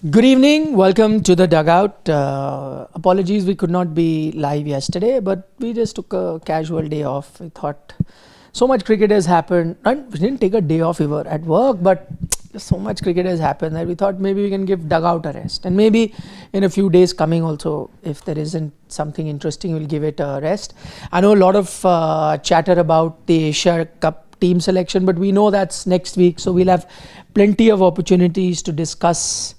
Good evening, welcome to the Dugout. Apologies we could not be live yesterday, but we just took a casual day off. We thought so much cricket has happened, and we didn't take a day off, we were at work, but so much cricket has happened that we thought maybe we can give Dugout a rest, and maybe in a few days coming also, if there isn't something interesting, we'll give it a rest. I know a lot of chatter about the Asia Cup team selection, but we know that's next week, so we'll have plenty of opportunities to discuss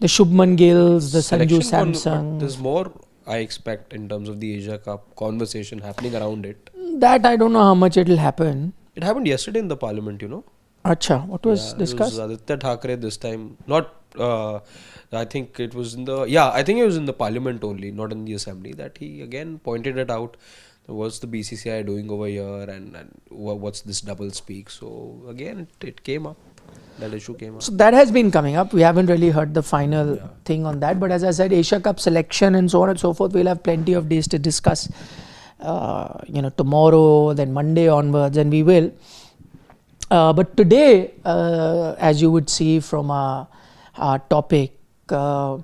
the Shubman Gills, the Sanju Samsung. There's more, I expect, in terms of the Asia Cup conversation happening around it. That I don't know how much it will happen. It happened yesterday in the parliament, you know. Acha, what was discussed? It was Aditya Thackeray this time. Not, I think it was in the, I think it was in the parliament only, not in the assembly, that he again pointed it out. What's the BCCI doing over here and what's this double speak? So again, it came up. That issue came up. So that has been coming up. We haven't really heard the final thing on that. But as I said, Asia Cup selection and so on and so forth, we'll have plenty of days to discuss. Tomorrow, then Monday onwards, and we will. But today, as you would see from our topic, the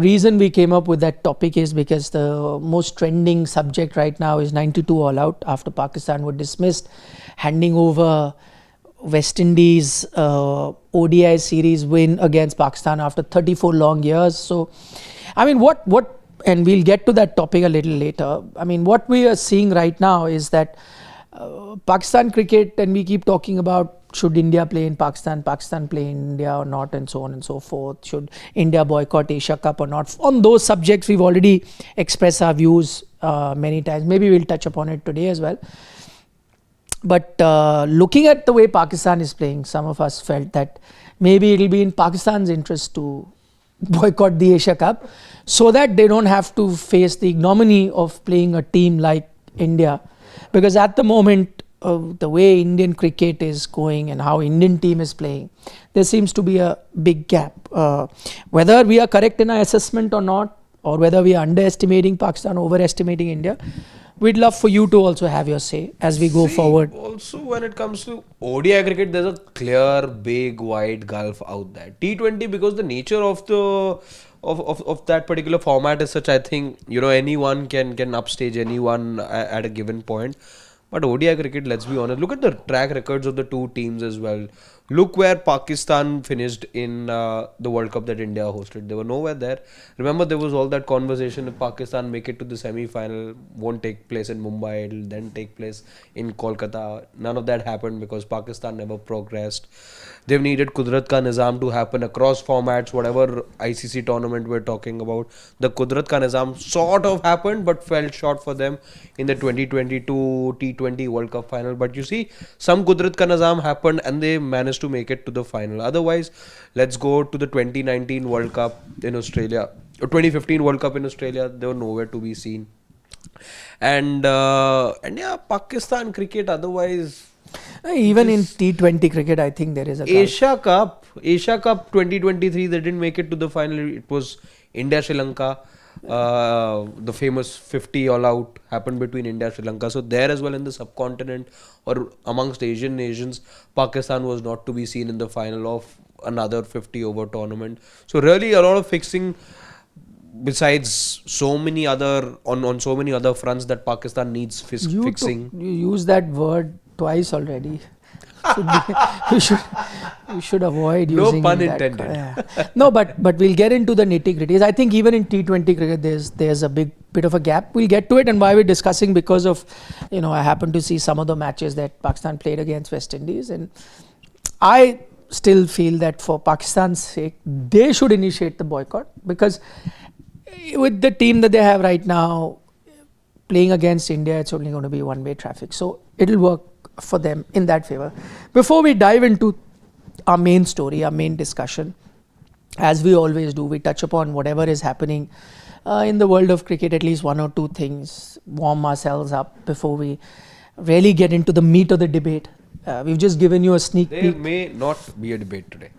reason we came up with that topic is because the most trending subject right now is 92 all out after Pakistan were dismissed, handing over West Indies ODI series win against Pakistan after 34 long years. So, I mean, and we'll get to that topic a little later. I mean, what we are seeing right now is that Pakistan cricket, and we keep talking about should India play in Pakistan play in India or not, and so on and so forth. Should India boycott Asia Cup or not? On those subjects, we've already expressed our views many times. Maybe we'll touch upon it today as well. But looking at the way Pakistan is playing, some of us felt that maybe it'll be in Pakistan's interest to boycott the Asia Cup so that they don't have to face the ignominy of playing a team like India. Because at the moment, the way Indian cricket is going and how Indian team is playing, there seems to be a big gap. Whether we are correct in our assessment or not, or whether we are underestimating Pakistan, overestimating India, we'd love for you to also have your say as we go forward. Also, when it comes to ODI cricket, there's a clear, big, wide gulf out there. T20, because the nature of that particular format is such, I think, anyone can upstage anyone at a given point. But ODI cricket, let's be honest, look at the track records of the two teams as well. Look where Pakistan finished in the World Cup that India hosted. They were nowhere there. Remember, there was all that conversation if Pakistan make it to the semi-final, won't take place in Mumbai, it'll then take place in Kolkata. None of that happened because Pakistan never progressed. They've needed KUDRAT ka NIZAM to happen across formats, whatever ICC tournament we're talking about. The KUDRAT ka NIZAM sort of happened but fell short for them in the 2022 T20 World Cup final. But you see, some KUDRAT ka NIZAM happened and they managed to make it to the final. Otherwise, let's go to the 2019 World Cup in Australia, or 2015 World Cup in Australia. They were nowhere to be seen. And Pakistan cricket otherwise. Even in T20 cricket, I think there is a Asia Cup 2023, they didn't make it to the final. It was India Sri Lanka. The famous 50 all out happened between India Sri Lanka. So there as well in the subcontinent or amongst Asian nations, Pakistan was not to be seen in the final of another 50 over tournament. So really a lot of fixing besides so many other on so many other fronts that Pakistan needs fixing. You use that word twice already. We should avoid using no pun that. intended. No, but we'll get into the nitty-gritties. I think even in T20 cricket, there's a bit of a gap. We'll get to it, and why we're discussing because of, I happened to see some of the matches that Pakistan played against West Indies, and I still feel that for Pakistan's sake, they should initiate the boycott, because with the team that they have right now, playing against India, it's only going to be one-way traffic. So it'll work for them in that favor. Before we dive into our main story, our main discussion, as we always do, we touch upon whatever is happening in the world of cricket, at least one or two things, warm ourselves up before we really get into the meat of the debate. We've just given you a sneak peek. There may not be a debate today.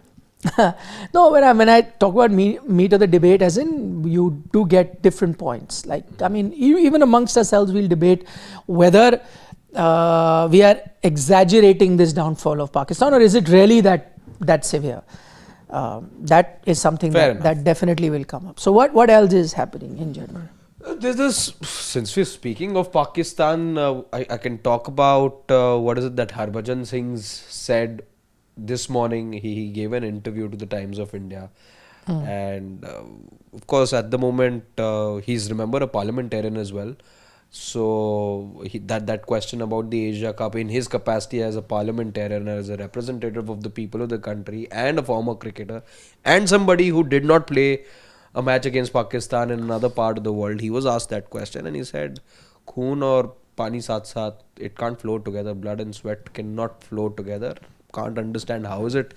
No, when I talk about meat of the debate, as in you do get different points. Like, I mean, even amongst ourselves, we'll debate whether we are exaggerating this downfall of Pakistan, or is it really that severe? That is something that definitely will come up. So what else is happening in general? There's this, since we're speaking of Pakistan, I can talk about what is it that Harbhajan Singh said this morning. He gave an interview to the Times of India. And of course, at the moment, he's, remember, a parliamentarian as well. So that question about the Asia Cup in his capacity as a parliamentarian, as a representative of the people of the country, and a former cricketer, and somebody who did not play a match against Pakistan in another part of the world, he was asked that question and he said, "Khoon aur pani saath saath, it can't flow together. Blood and sweat cannot flow together." Can't understand how is it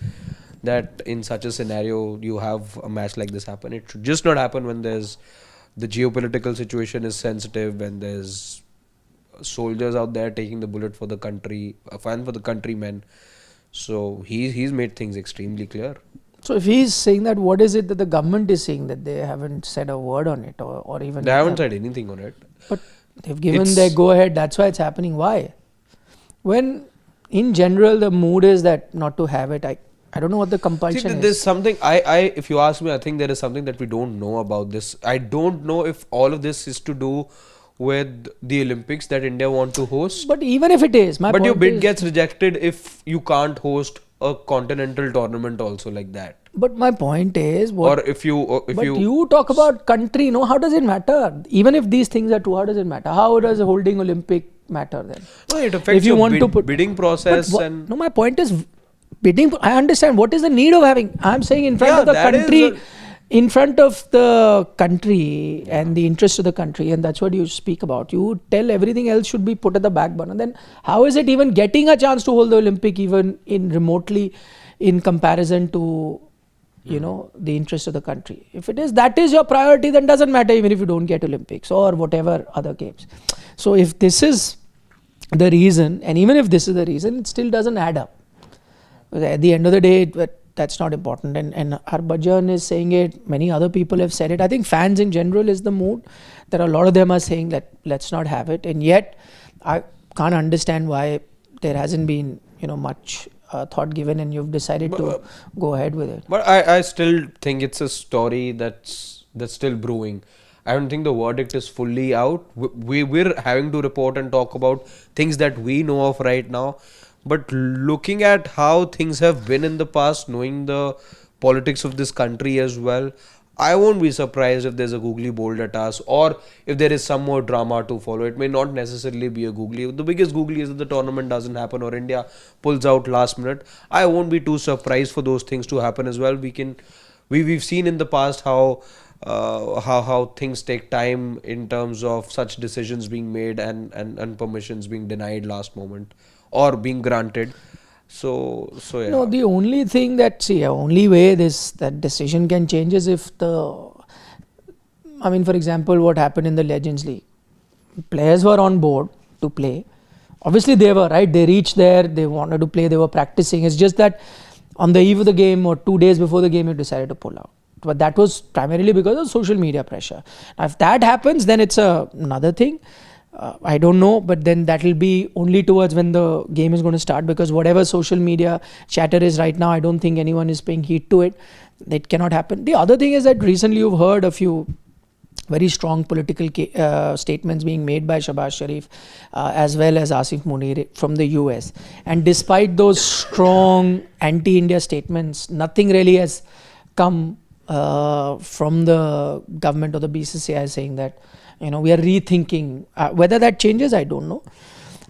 that in such a scenario you have a match like this happen. It should just not happen when there's the geopolitical situation is sensitive, when there's soldiers out there taking the bullet for the country, a fan for the countrymen. So he's made things extremely clear. So if he's saying that, what is it that the government is saying that they haven't said a word on it, or even they haven't said anything on it? But they've given their go ahead. That's why it's happening. Why? When in general the mood is that not to have it. I don't know what the compulsion is. There's something, if you ask me, I think there is something that we don't know about this. I don't know if all of this is to do with the Olympics that India want to host. But even if it is, but your bid gets rejected if you can't host a continental tournament also like that. But my point is, if you talk about country, no, how does it matter? Even if these things are true, how does it matter? How does holding Olympic matter then? No, it affects if you want to bidding process. No, my point is bidding. I understand what is the need of having. I'm saying in front of the country, in front of the country and the interest of the country, and that's what you speak about. You tell everything else should be put at the back burner. Then how is it even getting a chance to hold the Olympic even in remotely in comparison to the interest of the country? If it is, that is your priority, then doesn't matter even if you don't get Olympics or whatever other games. So if this is the reason, and even if this is the reason, it still doesn't add up. At the end of the day, that's not important. And Harbhajan is saying it. Many other people have said it. I think fans in general is the mood. There are a lot of them are saying that let's not have it. And yet, I can't understand why there hasn't been much thought given, and you've decided to go ahead with it. But I still think it's a story that's still brewing. I don't think the verdict is fully out. We're having to report and talk about things that we know of right now. But looking at how things have been in the past, knowing the politics of this country as well, I won't be surprised if there's a googly bold at us, or if there is some more drama to follow. It may not necessarily be a googly. The biggest googly is that the tournament doesn't happen or India pulls out last minute. I won't be too surprised for those things to happen as well. We've seen in the past how things take time in terms of such decisions being made and permissions being denied last moment or being granted. So yeah. No, the only thing only way that decision can change is if for example, what happened in the Legends League. Players were on board to play. Obviously they were, right? They reached there, they wanted to play, they were practicing. It's just that on the eve of the game or 2 days before the game, you decided to pull out. But that was primarily because of social media pressure. Now, if that happens, then it's another thing. I don't know, but then that will be only towards when the game is going to start, because whatever social media chatter is right now, I don't think anyone is paying heed to it. It cannot happen. The other thing is that recently you've heard a few very strong political statements being made by Shahbaz Sharif as well as Asif Munir from the US. And despite those strong anti-India statements, nothing really has come from the government or the BCCI saying that we are rethinking. Whether that changes, I don't know.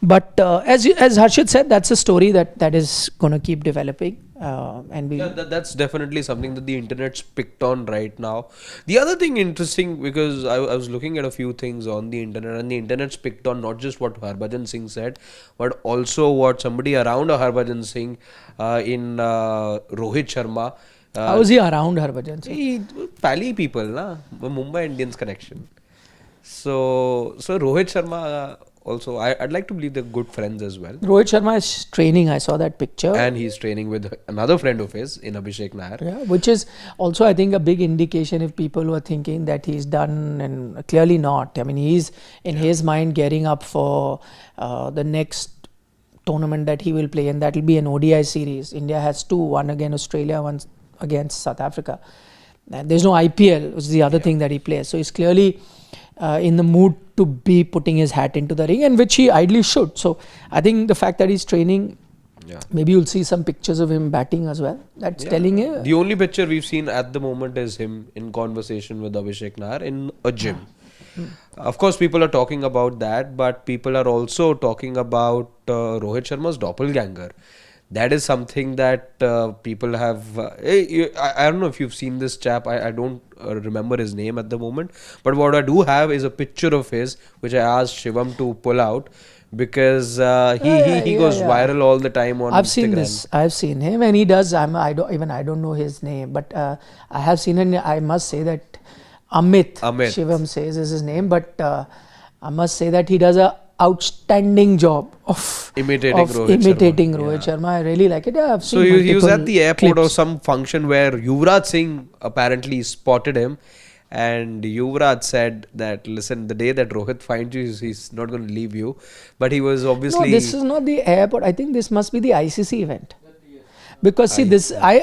But as Harshit said, that's a story that is going to keep developing. That's definitely something that the internet's picked on right now. The other thing interesting, because I was looking at a few things on the internet, and the internet's picked on not just what Harbhajan Singh said, but also what somebody around Harbhajan Singh in Rohit Sharma. How is he around Harbhajan Singh? He Pali people, na? Mumbai Indians connection. So Rohit Sharma also, I'd like to believe they're good friends as well. Rohit Sharma is training. I saw that picture. And he's training with another friend of his in Abhishek Nair. Yeah, which is also, I think, a big indication if people were thinking that he's done, and clearly not. I mean, he's in his mind gearing up for the next tournament that he will play, and that will be an ODI series. India has 2, one against Australia, one against South Africa. And there's no IPL, which is the other thing that he plays. So he's clearly in the mood to be putting his hat into the ring, and which he ideally should. So I think the fact that he's training, maybe you'll see some pictures of him batting as well. That's telling you. The only picture we've seen at the moment is him in conversation with Abhishek Nair in a gym. Of course, people are talking about that, but people are also talking about Rohit Sharma's doppelganger. That is something that people have. I don't know if you've seen this chap. I don't remember his name at the moment. But what I do have is a picture of his, which I asked Shivam to pull out, because he goes viral all the time on I've Instagram. seen this. I've seen him, and he does. I don't know his name, but I have seen him. I must say that Amit. Shivam says is his name, but I must say that he does a outstanding job of imitating Rohit Sharma. I really like it. Yeah, I've seen he was at the airport clips. or some function where Yuvraj Singh apparently spotted him, and Yuvraj said that, listen, the day that Rohit finds you, he's not going to leave you. But he was obviously... No, this is not the airport. I think this must be the ICC event. Because see,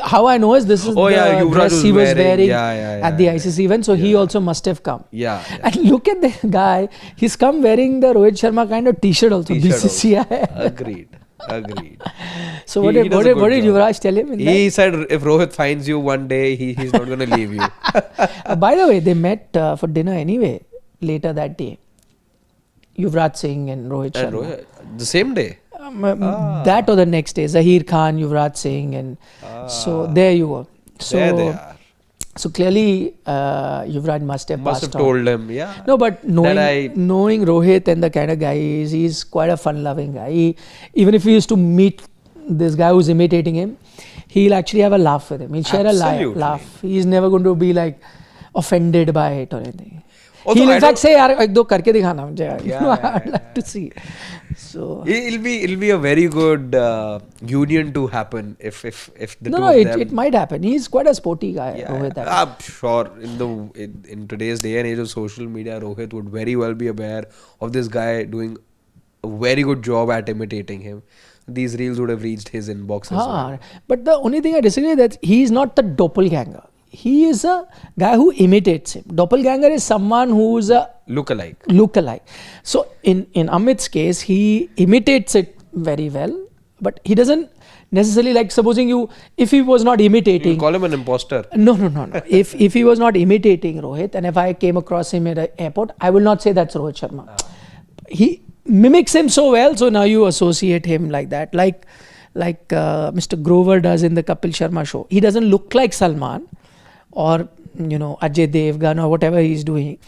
how I know is this is the dress he was wearing at the ICC event, so he also must have come. And look at the guy, he's come wearing the Rohit Sharma kind of t-shirt also, BCCI. Agreed. So what did Yuvraj tell him? He said if Rohit finds you one day, he's not going to leave you. By the way, they met for dinner anyway, later that day. Yuvraj Singh and Rohit Sharma. The same day? That or the next day, Zaheer Khan, Yuvraj Singh, and so there you were. So there they are. So clearly, Yuvraj must have told him, No, but knowing Rohit and the kind of guy he is, he's quite a fun-loving guy. Even if he used to meet this guy who's imitating him, he'll actually have a laugh with him. He'll share a laugh. He's never going to be like offended by it or anything. Also, he'll in fact say, "Yaar, ek do karke dikhana mujhe." I'd like to see. So it'll be a very good union to happen if the two of them. It might happen. He's quite a sporty guy. Rohit. I'm sure in today's day and age of social media, Rohit would very well be aware of this guy doing a very good job at imitating him. These reels would have reached his inbox as well. But the only thing I disagree is that he's not the doppelganger. He is a guy who imitates him. Doppelganger is someone who's a lookalike. So in Amit's case, he imitates it very well, but he doesn't necessarily, like supposing if he was not imitating... You call him an imposter. No. if he was not imitating Rohit, and if I came across him at an airport, I will not say that's Rohit Sharma. He mimics him so well, so now you associate him like that. Like Mr. Grover does in the Kapil Sharma show. He doesn't look like Salman or Ajay Devgan or whatever he's doing,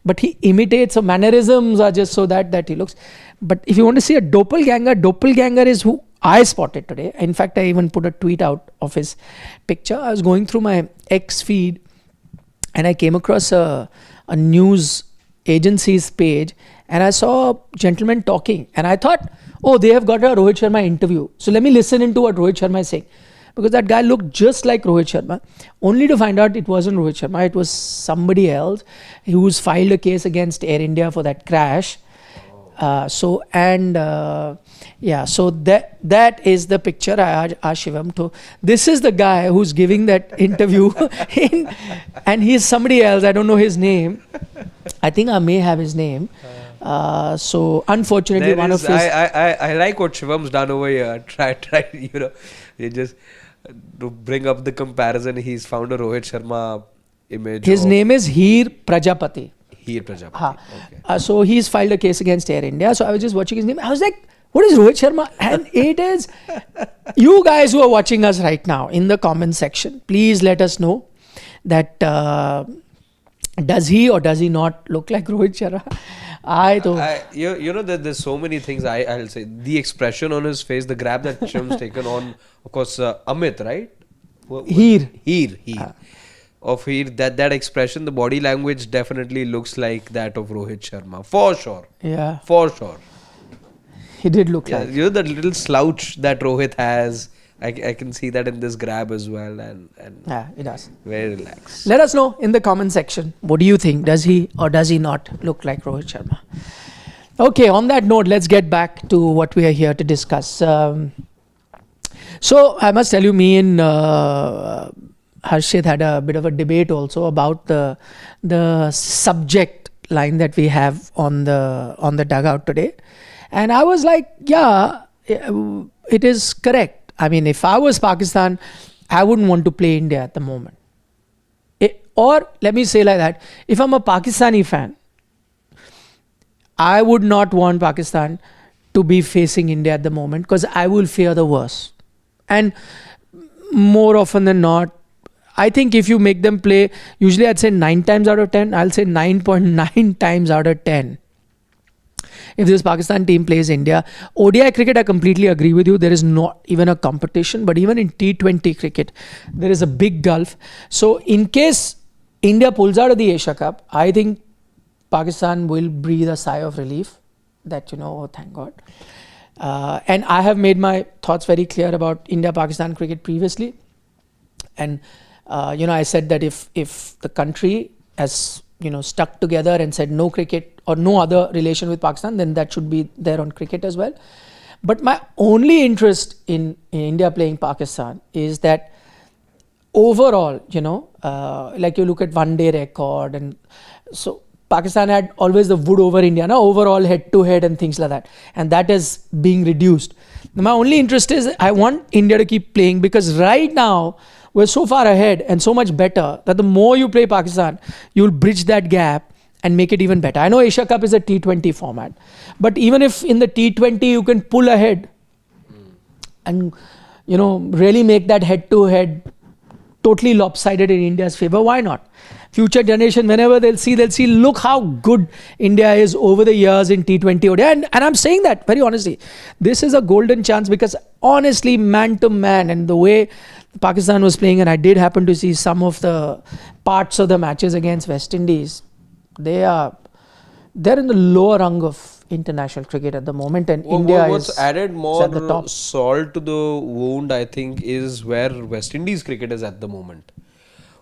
but he imitates. So mannerisms are just so that he looks. But if you want to see a doppelganger is who I spotted today. In fact, I even put a tweet out of his picture. I was going through my X feed and I came across a news agency's page, and I saw a gentleman talking, and I thought, oh, they have got a Rohit Sharma interview, so let me listen into what Rohit Sharma is saying. Because that guy looked just like Rohit Sharma, only to find out it wasn't Rohit Sharma, it was somebody else who's filed a case against Air India for that crash. So that is the picture I asked Shivam to. This is the guy who's giving that interview, and he's somebody else. I don't know his name. I think I may have his name. So unfortunately, I like what Shivam's done over here. Try, you just to bring up the comparison. He's found a Rohit Sharma image. His name is Heer Prajapati. Okay. So he's filed a case against Air India. So I was just watching his name. I was like, what is Rohit Sharma? And it is, you guys who are watching us right now in the comment section, please let us know that does he or does he not look like Rohit Sharma? There's so many things I'll say. The expression on his face, the grab that Shivam's taken on, of course, Amit, right? Heer. Of Heer, that expression, the body language definitely looks like that of Rohit Sharma. For sure. Yeah. For sure. He did look like. You know that little slouch that Rohit has. I can see that in this grab as well, and yeah, it does. Very relaxed. Let us know in the comment section. What do you think? Does he or does he not look like Rohit Sharma? Okay, on that note, let's get back to what we are here to discuss. So I must tell you, me and Harshit had a bit of a debate also about the subject line that we have on the dugout today, and I was like, yeah, it is correct. I mean, if I was Pakistan, I wouldn't want to play India at the moment. Or let me say like that: if I'm a Pakistani fan, I would not want Pakistan to be facing India at the moment, because I will fear the worst. And more often than not, I think if you make them play, usually I'd say 9 times out of 10, I'll say 9.9 times out of 10. If this Pakistan team plays India, ODI cricket, I completely agree with you. There is not even a competition, but even in T20 cricket, there is a big gulf. So in case India pulls out of the Asia Cup, I think Pakistan will breathe a sigh of relief that, oh, thank God. And I have made my thoughts very clear about India-Pakistan cricket previously. And, I said that if the country has, stuck together and said no cricket or no other relation with Pakistan, then that should be there on cricket as well. But my only interest in India playing Pakistan is that overall, like you look at one-day record, and so Pakistan had always the wood over India, overall head-to-head and things like that. And that is being reduced. Now, my only interest is I want India to keep playing, because right now we're so far ahead and so much better that the more you play Pakistan, you'll bridge that gap and make it even better. I know Asia Cup is a T20 format, but even if in the T20 you can pull ahead and, really make that head-to-head totally lopsided in India's favor, why not? Future generation, whenever they'll see, look how good India is over the years in T20 ODI. And I'm saying that very honestly. This is a golden chance, because honestly, man to man, and the way Pakistan was playing, and I did happen to see some of the parts of the matches against West Indies, they're in the lower rung of international cricket at the moment, and India what's is added more at the top. salt to the wound, I think, is where West Indies cricket is at the moment.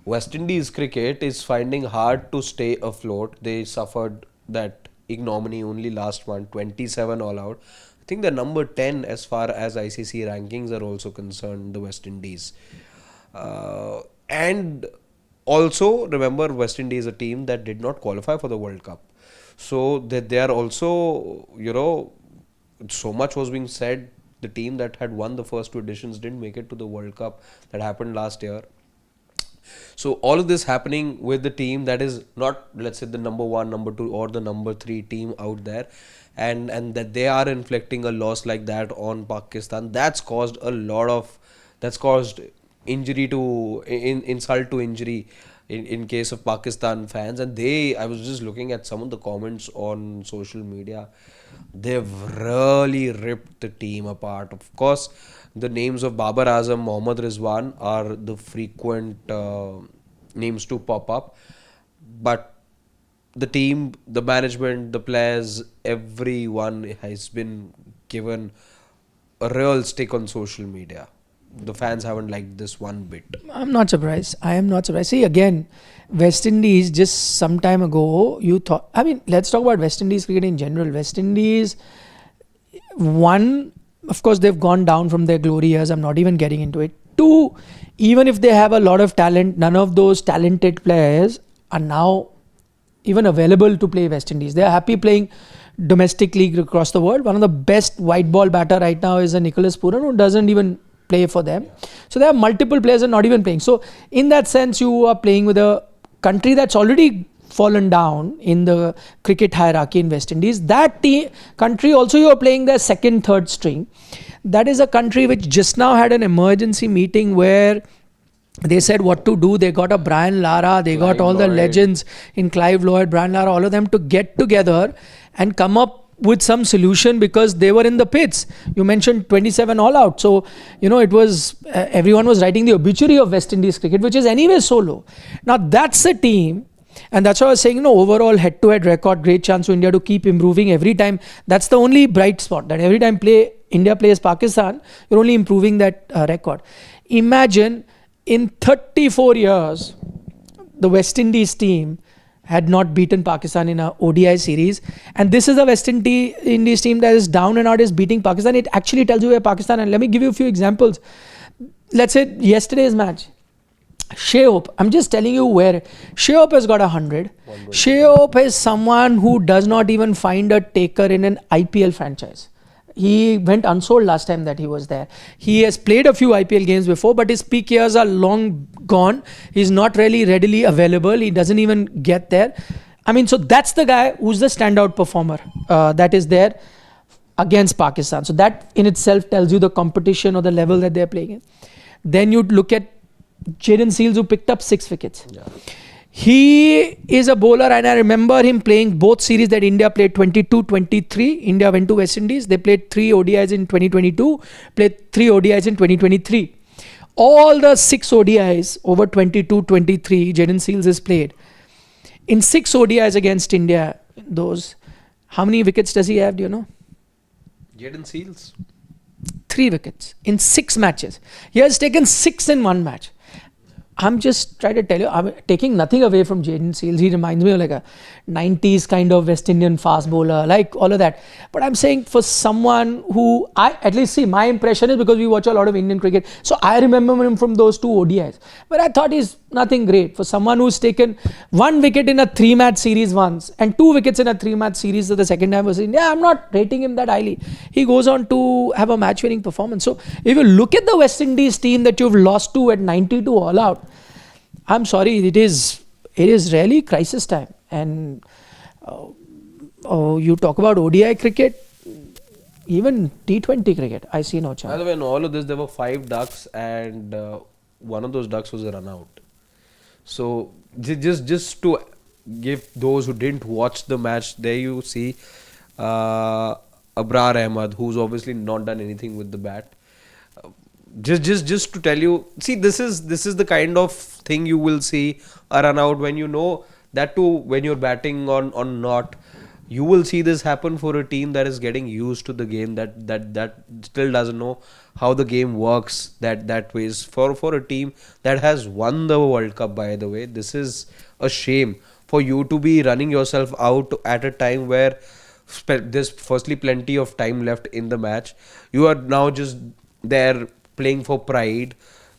West Indies cricket is finding hard to stay afloat. They suffered that ignominy only last month, 27 all out. I think they're number 10 as far as ICC rankings are also concerned, the West Indies. And also, remember, West Indies is a team that did not qualify for the World Cup. So that they are also, so much was being said. The team that had won the first 2 editions didn't make it to the World Cup that happened last year. So all of this happening with the team that is not, let's say, the number 1, number 2 or the number 3 team out there, and that they are inflicting a loss like that on Pakistan, that's caused injury to insult to injury in case of Pakistan fans. And I was just looking at some of the comments on social media. They've really ripped the team apart. Of course, the names of Babar Azam, Mohammad Rizwan are the frequent names to pop up. But the team, the management, the players, everyone has been given a real stick on social media. The fans haven't liked this one bit. I'm not surprised. I am not surprised. See, again, West Indies, just some time ago, you thought, let's talk about West Indies cricket in general. West Indies, one, of course, they've gone down from their glory years. I'm not even getting into it. 2, even if they have a lot of talent, none of those talented players are now even available to play West Indies. They're happy playing domestic league across the world. One of the best white ball batter right now is a Nicholas Pooran, who doesn't even play for them. So there are multiple players that are not even playing. So in that sense, you are playing with a country that's already fallen down in the cricket hierarchy in West Indies. That country also, you are playing their second, third string. That is a country which just now had an emergency meeting where they said what to do. They got a Brian Lara, they got all the legends in Clive Lloyd, Brian Lara, all of them to get together and come up with some solution, because they were in the pits. You mentioned 27 all out. So, it was, everyone was writing the obituary of West Indies cricket, which is anyway so low. Now, that's a team, and that's why I was saying, overall head-to-head record, great chance for India to keep improving every time. That's the only bright spot, that every time India plays Pakistan, you're only improving that record. Imagine, in 34 years, the West Indies team had not beaten Pakistan in a ODI series, and this is the West Indies team that is down and out, is beating Pakistan. It actually tells you where Pakistan, and let me give you a few examples. Let's say yesterday's match, Shayop, I'm just telling you where Shayop has got 100. Shayop is someone who does not even find a taker in an IPL franchise. He went unsold last time that he was there. He has played a few IPL games before, but his peak years are long gone. He's not really readily available. He doesn't even get there. I mean, so that's the guy who's the standout performer that is there against Pakistan. So that in itself tells you the competition or the level that they're playing in. Then you look at Jaden Seals, who picked up 6 wickets. Yeah. He is a bowler, and I remember him playing both series that India played 22-23. India went to West Indies. They played 3 ODIs in 2022, played 3 ODIs in 2023. All the 6 ODIs over 22-23, Jaden Seals has played. In 6 ODIs against India, how many wickets does he have, do you know? Jaden Seals? 3 wickets in 6 matches. He has taken 6 in 1 match. I'm just trying to tell you, I'm taking nothing away from Jaden Seals. He reminds me of like a 90s kind of West Indian fast bowler, like all of that. But I'm saying for someone who, at least see, my impression is because we watch a lot of Indian cricket. So I remember him from those 2 ODIs. But I thought he's nothing great. For someone who's taken 1 wicket in a 3-match series once and 2 wickets in a 3-match series the second time was India, I'm not rating him that highly. He goes on to have a match-winning performance. So if you look at the West Indies team that you've lost to at 92 all out, I'm sorry, it is really crisis time. And you talk about ODI cricket, even T20 cricket, I see no chance. By the way, in all of this, there were 5 ducks, and one of those ducks was a run out. So just to give those who didn't watch the match, there you see Abrar Ahmed, who's obviously not done anything with the bat. Just to tell you, see, this is the kind of thing you will see a run out when you know that too, when you're batting on not. You will see this happen for a team that is getting used to the game, that still doesn't know how the game works that ways. For a team that has won the World Cup, by the way, this is a shame for you to be running yourself out at a time where there's firstly plenty of time left in the match. You are now just there playing for pride,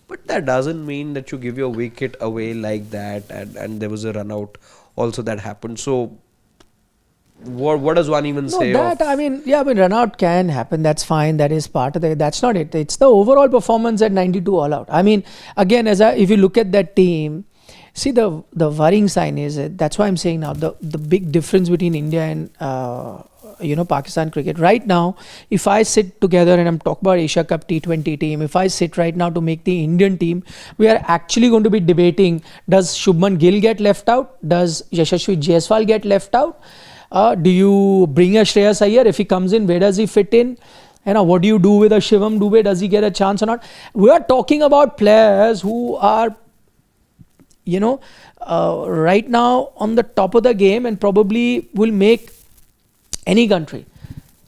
but that doesn't mean that you give your wicket away like that. And there was a run out also that happened. So what does one even say? Run out can happen. That's fine. That is part of that's not it. It's the overall performance at 92 all out. I mean, again, if you look at that team, see the worrying sign is that's why I'm saying now the big difference between India and Pakistan cricket right now. If I sit together and I'm talking about Asia Cup T20 team, if I sit right now to make the Indian team, we are actually going to be debating: does Shubman Gill get left out? Does Yashasvi Jaiswal get left out? Do you bring a Shreyas Iyer? If he comes in, where does he fit in? What do you do with a Shivam Dube? Does he get a chance or not? We are talking about players who are, right now on the top of the game and probably will make any country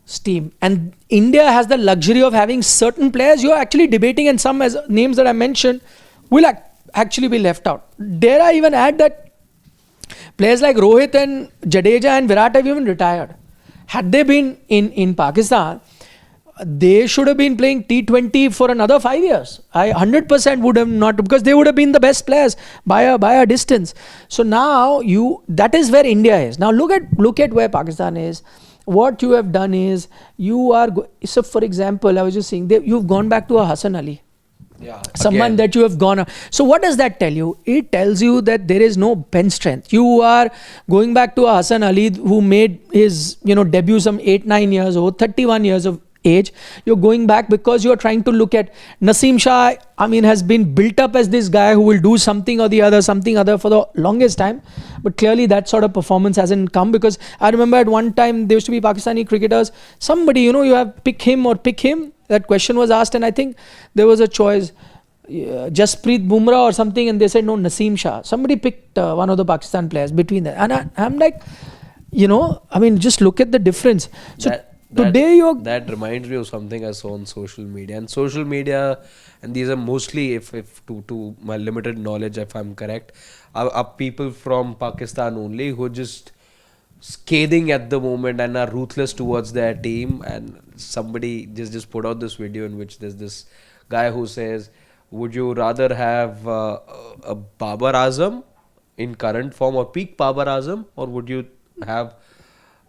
steam. And India has the luxury of having certain players you are actually debating, and some as names that I mentioned will actually be left out. Dare I even add that players like Rohit and Jadeja and Virat have even retired. Had they been in Pakistan, they should have been playing T20 for another 5 years. I 100% would have not, because they would have been the best players by a distance. So now that is where India is. Now look at where Pakistan is. What you have done is so for example, I was just saying you've gone back to a Hassan Ali. Yeah, someone that you have gone. So what does that tell you? It tells you that there is no bench strength. You are going back to a Hassan Ali who made his debut some 8-9 years old, 31 years of age. You're going back because you're trying to look at Naseem Shah. Has been built up as this guy who will do something other for the longest time, but clearly that sort of performance hasn't come. Because I remember at one time there used to be Pakistani cricketers, somebody you have pick him or pick him. That question was asked, and I think there was a choice, Jasprit Bumrah or something, and they said no, Naseem Shah. Somebody picked one of the Pakistan players between that, and I'm like, just look at the difference. So that reminds me of something I saw on social media. And social media, and these are mostly, if to my limited knowledge, if I'm correct, are people from Pakistan only who are just scathing at the moment and are ruthless towards their team. And somebody just put out this video in which there's this guy who says, Would you rather have a Babar Azam in current form or peak Babar Azam, or would you have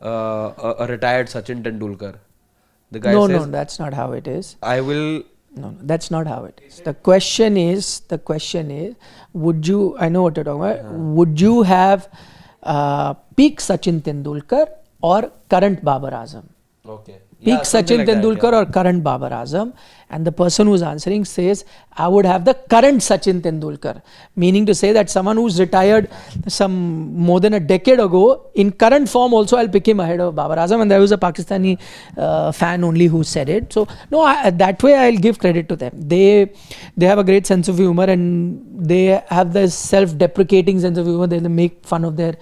a retired Sachin Tendulkar? The guy No, says, that's not how it is. I will. No, that's not how it is. The question is, would you, I know what you're talking about, would you have peak Sachin Tendulkar or current Babar Azam? Okay. Peak Sachin Tendulkar or current Babar Azam, and the person who's answering says, I would have the current Sachin Tendulkar, meaning to say that someone who's retired some more than a decade ago, in current form also I'll pick him ahead of Babar Azam, and there was a Pakistani fan only who said it. So no, that way I'll give credit to them. They have a great sense of humor, and they have this self-deprecating sense of humor. They make fun of their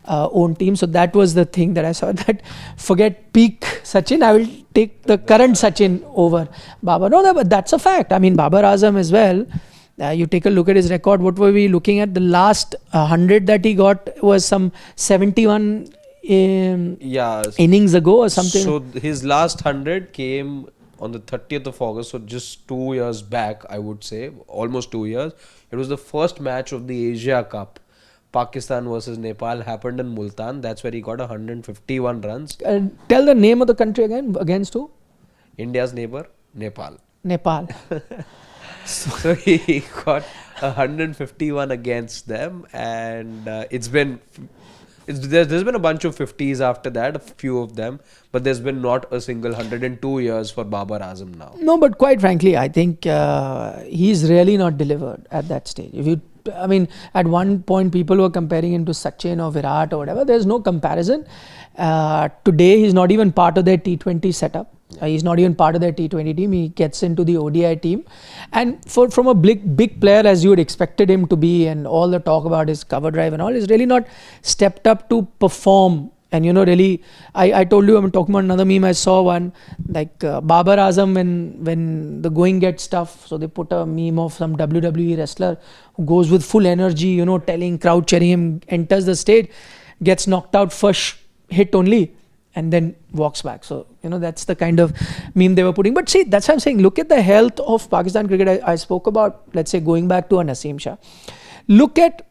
own team. So that was the thing that I saw, that forget peak Sachin, I will take the current Sachin over Babar. No, but that's a fact. I mean, Babar Azam as well, you take a look at his record, what were we looking at? The last 100 that he got was some 71 innings ago or something. So his last 100 came on the 30th of August, so just 2 years back, I would say, almost 2 years. It was the first match of the Asia Cup. Pakistan versus Nepal happened in Multan. That's where he got 151 runs. Tell the name of the country again. Against who? India's neighbor, Nepal. So he got 151 against them, and there's been a bunch of 50s after that, a few of them, but there's been not a single 100 in 2 years for Babar Azam now. No, but quite frankly, I think he's really not delivered at that stage. I mean, at one point people were comparing him to Sachin or Virat or whatever. There's no comparison. Today he's not even part of their T20 setup. He's not even part of their T20 team. He gets into the ODI team, and from a big player as you would expected him to be, and all the talk about his cover drive and all, is really not stepped up to perform. And really, I told you, I'm talking about another meme. I saw one like Babar Azam when the going gets tough. So they put a meme of some WWE wrestler who goes with full energy, telling crowd cheering him, enters the stage, gets knocked out first hit only, and then walks back. So that's the kind of meme they were putting. But see, that's what I'm saying. Look at the health of Pakistan cricket. I spoke about, let's say, going back to a Naseem Shah. Look at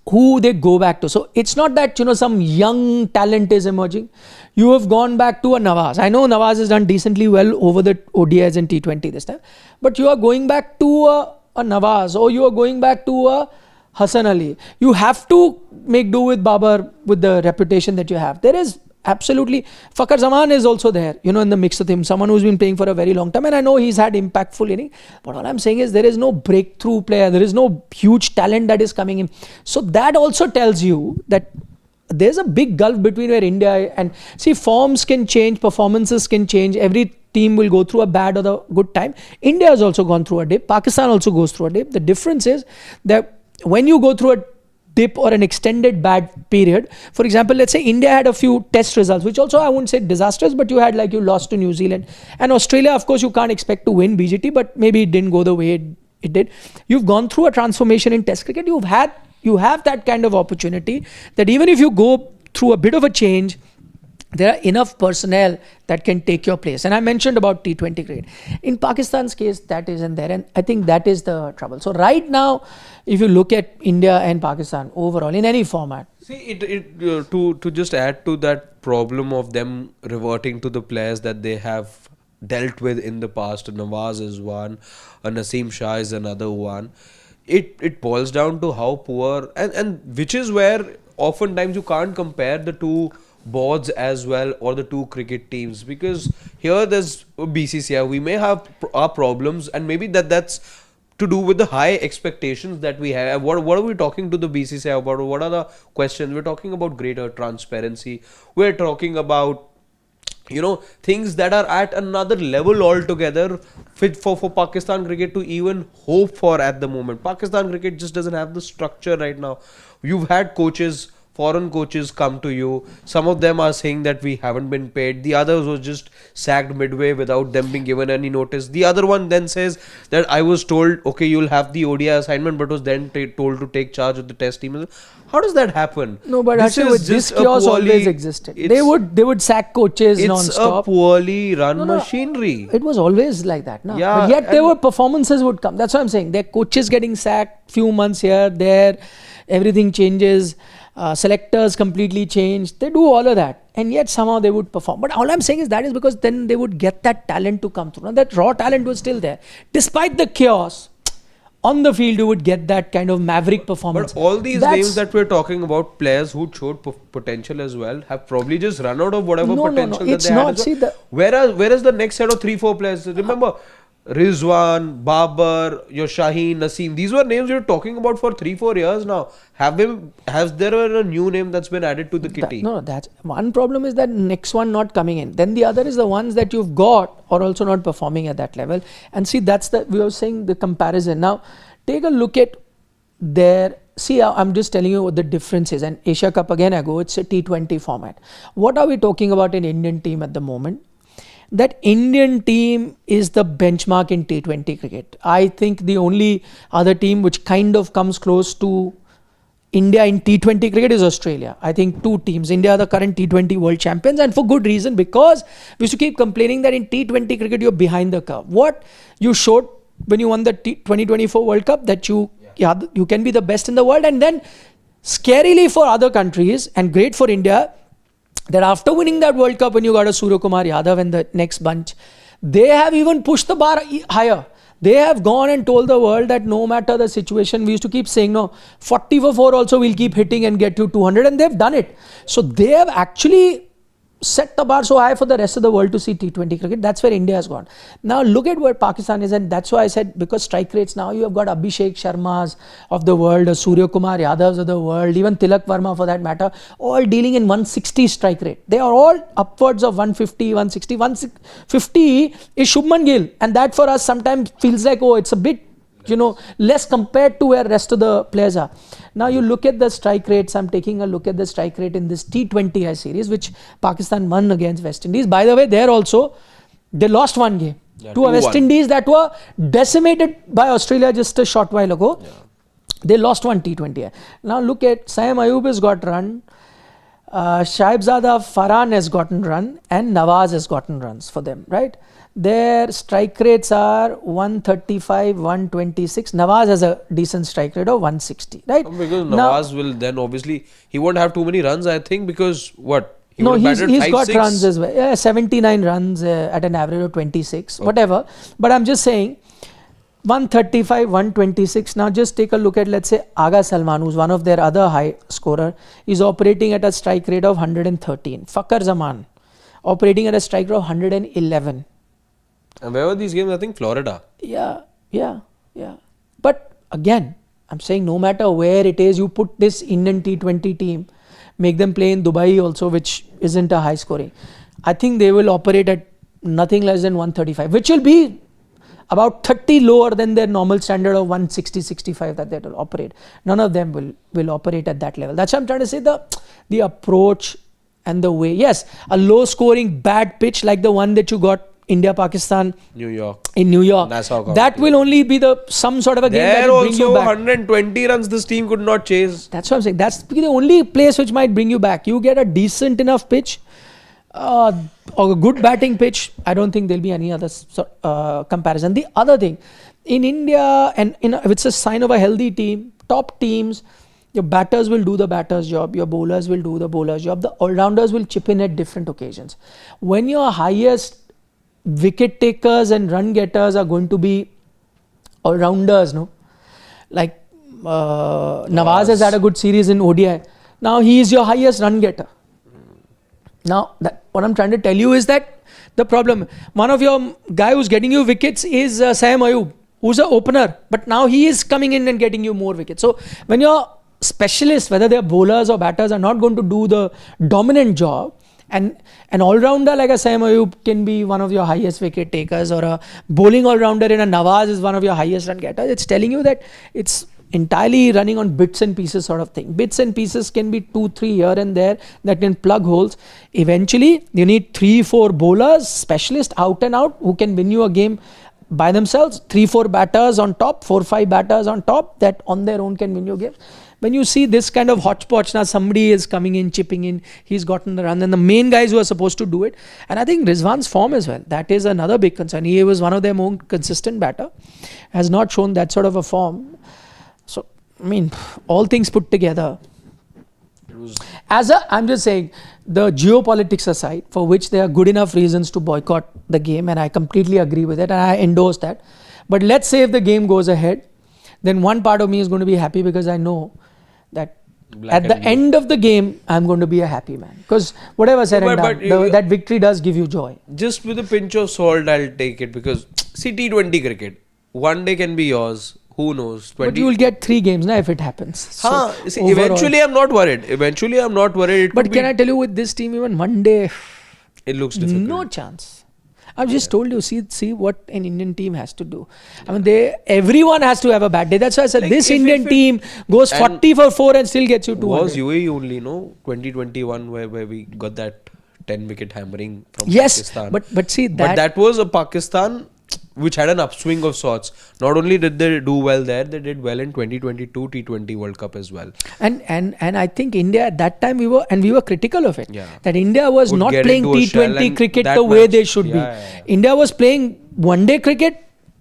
who they go back to. So it's not that some young talent is emerging. You have gone back to a Nawaz. I know Nawaz has done decently well over the ODIs and T20 this time, but you are going back to a Nawaz, or you are going back to a Hassan Ali. You have to make do with Babar with the reputation that you have. There is absolutely, Fakhar Zaman is also there, in the mix with him, someone who's been playing for a very long time, and I know he's had impactful inning, but all I'm saying is there is no breakthrough player, there is no huge talent that is coming in. So that also tells you that there's a big gulf between where India and, see, forms can change, performances can change, every team will go through a bad or the good time. India has also gone through a dip, Pakistan also goes through a dip. The difference is that when you go through a dip or an extended bad period, for example, let's say India had a few test results, which also I wouldn't say disastrous, but you lost to New Zealand and Australia. Of course, you can't expect to win BGT, but maybe it didn't go the way it did. You've gone through a transformation in test cricket. You have that kind of opportunity that even if you go through a bit of a change, there are enough personnel that can take your place. And I mentioned about T20 cricket. In Pakistan's case, that isn't there. And I think that is the trouble. So right now, if you look at India and Pakistan overall, in any format. See, to just add to that problem of them reverting to the players that they have dealt with in the past, Nawaz is one, Naseem Shah is another one. It boils down to how poor, and which is where oftentimes you can't compare the two boards as well, or the two cricket teams, because here there's BCCI, we may have our problems, and maybe that's to do with the high expectations that we have. What are we talking to the BCCI about? What are the questions? We're talking about greater transparency. We're talking about things that are at another level altogether fit for Pakistan cricket to even hope for at the moment. Pakistan cricket just doesn't have the structure right now. You've had coaches foreign coaches come to you. Some of them are saying that we haven't been paid. The others was just sacked midway without them being given any notice. The other one then says that I was told, okay, you'll have the ODI assignment, but was then told to take charge of the test team. How does that happen? No, but actually, with this chaos always existed. They would sack coaches non-stop. It's a poorly run machinery. It was always like that, no? Yeah, but yet there were performances would come. That's what I'm saying. Their coaches getting sacked, few months here, there, everything changes. Selectors completely changed. They do all of that, and yet somehow they would perform. But all I'm saying is that is because then they would get that talent to come through. Now that raw talent was still there, despite the chaos. On the field, you would get that kind of maverick performance. But all these names that we're talking about, players who showed potential as well, have probably just run out of whatever potential that they had. See, where is the next set of 3-4 players? Remember, Rizwan, Babar, your Shaheen, Naseem. These were names we were talking about for 3-4 years now. Has there been a new name that's been added to the kitty? No, that's one problem is that next one not coming in. Then the other is the ones that you've got are also not performing at that level. And see, we were saying the comparison. Now, take a look at their. See, I'm just telling you what the difference is. And Asia Cup again, it's a T20 format. What are we talking about in Indian team at the moment? That Indian team is the benchmark in T20 cricket. I think the only other team which kind of comes close to India in T20 cricket is Australia. I think two teams. India are the current T20 world champions, and for good reason, because we used to keep complaining that in T20 cricket you're behind the curve. What you showed when you won the 2024 World Cup, that you can be the best in the world, and then scarily for other countries and great for India, that after winning that World Cup, when you got a Surya Kumar Yadav and the next bunch, they have even pushed the bar higher. They have gone and told the world that no matter the situation, we used to keep saying, no, 40 for 4 also we'll keep hitting and get to 200, and they've done it. So they have actually set the bar so high for the rest of the world to see T20 cricket. That's where India has gone. Now look at where Pakistan is, and that's why I said, because strike rates now, you have got Abhishek Sharmas of the world, Surya Kumar Yadavs of the world, even Tilak Verma for that matter, all dealing in 160 strike rate. They are all upwards of 150, 160. 150 is Shubman Gill, and that for us sometimes feels like, oh, it's a bit, less compared to where rest of the players are. Now you look at the strike rates. I'm taking a look at the strike rate in this T20I series, which Pakistan won against West Indies. By the way, they lost one game to a West Indies that were decimated by Australia just a short while ago. Yeah. They lost one T20I. Now look at Saim Ayub has got run, Shahibzada Farhan has gotten run, and Nawaz has gotten runs for them, right? Their strike rates are 135, 126. Nawaz has a decent strike rate of 160, right? Because Nawaz will then obviously, he won't have too many runs, I think, because what? He's got runs as well. Yeah, 79 runs at an average of 26, whatever. But I'm just saying, 135, 126. Now just take a look at, let's say, Agha Salman, who's one of their other high scorer, is operating at a strike rate of 113. Fakhar Zaman, operating at a strike rate of 111. And where were these games? I think Florida. Yeah. But again, I'm saying no matter where it is, you put this Indian T20 team, make them play in Dubai also, which isn't a high scoring. I think they will operate at nothing less than 135, which will be about 30 lower than their normal standard of 160, 65 that they will operate. None of them will operate at that level. That's what I'm trying to say. The approach and the way. Yes, a low scoring bad pitch like the one that you got India, Pakistan, New York. In New York. That will only be some sort of a game that will bring you back. 120 runs this team could not chase. That's what I'm saying. That's the only place which might bring you back. You get a decent enough pitch or a good batting pitch. I don't think there'll be any other comparison. The other thing, in India, and it's a sign of a healthy team, top teams, your batters will do the batter's job, your bowlers will do the bowler's job, the all-rounders will chip in at different occasions. When your highest wicket takers and run getters are going to be all-rounders, no? Like Nawaz has had a good series in ODI. Now he is your highest run getter. Now what I'm trying to tell you is that the problem, one of your guy who's getting you wickets is Saim Ayub, who's an opener, but now he is coming in and getting you more wickets. So when your specialists, whether they're bowlers or batters, are not going to do the dominant job, and an all-rounder like a Saim Ayub can be one of your highest wicket takers, or a bowling all-rounder in a Nawaz is one of your highest run getters. It's telling you that it's entirely running on bits and pieces sort of thing. Bits and pieces can be 2-3 here and there that can plug holes. Eventually, you need 3-4 bowlers, specialists out and out who can win you a game by themselves. 3-4 batters on top, 4-5 batters on top that on their own can win you games. When you see this kind of hodgepodge, now somebody is coming in, chipping in, he's gotten the run, and the main guys who are supposed to do it. And I think Rizwan's form as well, that is another big concern. He was one of their more consistent batter, has not shown that sort of a form. So, I mean, all things put together. I'm just saying, the geopolitics aside, for which there are good enough reasons to boycott the game, and I completely agree with it, and I endorse that. But let's say if the game goes ahead, then one part of me is going to be happy because I know that at the end of the game, I'm going to be a happy man. Because whatever said and done, that victory does give you joy. Just with a pinch of salt, I'll take it because, see, T20 cricket, one day can be yours. Who knows? But you will get 3 games now if it happens. So see, eventually, I'm not worried. But can I tell you, with this team, even one day, it looks difficult. No chance. I've just told you, see what an Indian team has to do. I mean, everyone has to have a bad day. That's why I said, like, this Indian team goes 40 for 4 and still gets you 200. Was UAE only, 2021 where we got that 10-wicket hammering from Yes, Pakistan. but see that. But that was a Pakistan which had an upswing of sorts. Not only did they do well there, they did well in 2022 T20 World Cup as well. And I think India at that time we were critical of it. Yeah. That India was Could not get playing into a shell T20 cricket and the that way match- they should be. Yeah. India was playing one-day cricket,